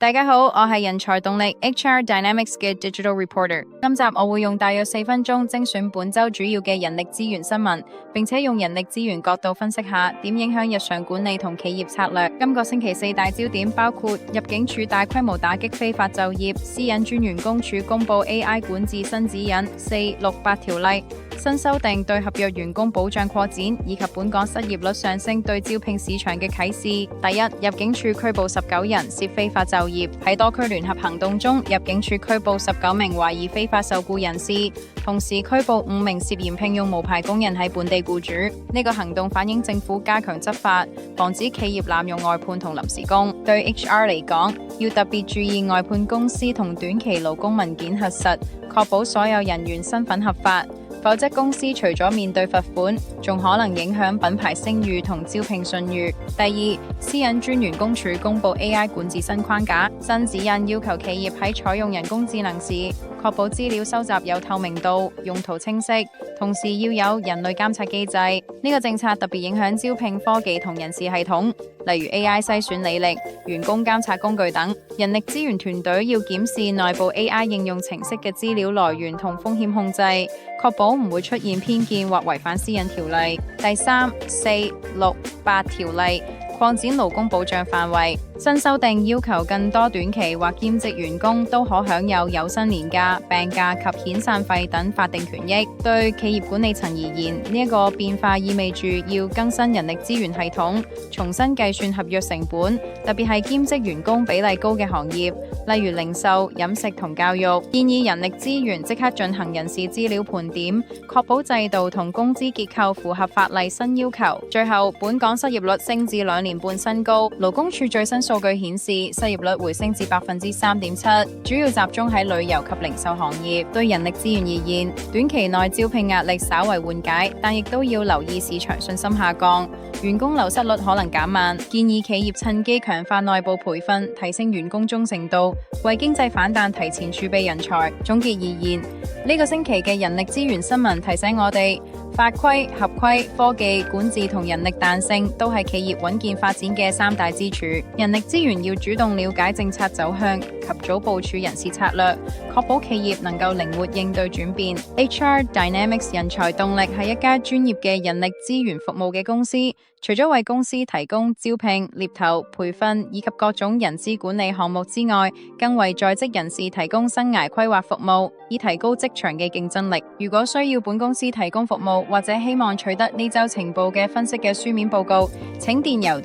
大家好，我係人才動力 HR Dynamics 嘅 Digital Reporter。今集我會用大約4分鐘精選本周主要嘅人力資源新聞，並且用人力資源角度分析下點影響日常管理同企業策略。今個星期4大焦點包括入境處大規模打擊非法就業，私隱專員公署公布 AI 管治新指引468條例。新修訂對合約員工保障擴展，以及本港失業率上升對招聘市場嘅啟示。第一，入境處拘捕19人涉非法就業。喺多區聯合行動中，入境處拘捕19名懷疑非法受僱人士，同時拘捕5名涉嫌聘用無牌工人喺本地僱主。呢個行動反映政府加強執法，防止企業濫用外判同臨時工。對 HR 嚟講，要特別注意外判公司同短期勞工文件核實，確保所有人員身份合法。否則公司除咗面對罰款，仲可能影響品牌聲譽同招聘信譽。第二，私隱專員公署公布 AI 管治新框架，新指引要求企業喺採用人工智能時，確保資料收集有透明度、用途清晰，同時要有人類監察機制。呢個政策特別影響招聘科技同人事系統，例如 AI 篩選履歷、員工監察工具等。人力資源團隊要檢視內部 AI 應用程式嘅資料來源同風險控制，確保唔會出現偏見或違反私隱條例。第三、4、6、8條例擴展勞工保障範圍，新修訂要求更多短期或兼職員工都可享有有薪年假、病假及遣散費等法定權益。對企業管理層而言，呢一個變化意味住要更新人力資源系統，重新計算合約成本，特別係兼職員工比例高嘅行業，例如零售、飲食同教育。建議人力資源即刻進行人事資料盤點，確保制度同工資結構符合法例新要求。最後，本港失業率升至2年半新高，勞工處最新數據顯示，失業率回升至3.7%，主要集中喺旅遊及零售行業。對人力資源而言，短期內招聘壓力稍為緩解，但亦都要留意市場信心下降，員工流失率可能減慢。建議企業趁機強化內部培訓，提升員工忠誠度，為經濟反彈提前儲備人才。總結而言，呢個星期嘅人力資源新聞提醒我哋，法規、合規、科技、管治同人力彈性都係企業穩健發展嘅3大支柱。人力資源要主動了解政策走向，及早部署人事策略，確保企業能夠靈活應對轉變。HR Dynamics 人才動力係一家專業嘅人力資源服務嘅公司，除咗為公司提供招聘、獵頭、培訓以及各種人資管理項目之外，更為在職人士提供生涯規劃服務，以提高職場嘅競爭力。如果需要本公司提供服務，或者希望取得呢週情報嘅分析嘅書面報告，請電郵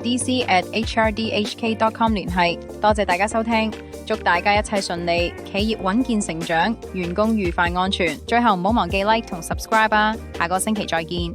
dc@hrdhk.com 聯繫。多謝大家收聽，祝大家一切順利，企業穩健成長，員工愉快安全。最後唔好忘記 like 同 subscribe 啊！下個星期再見。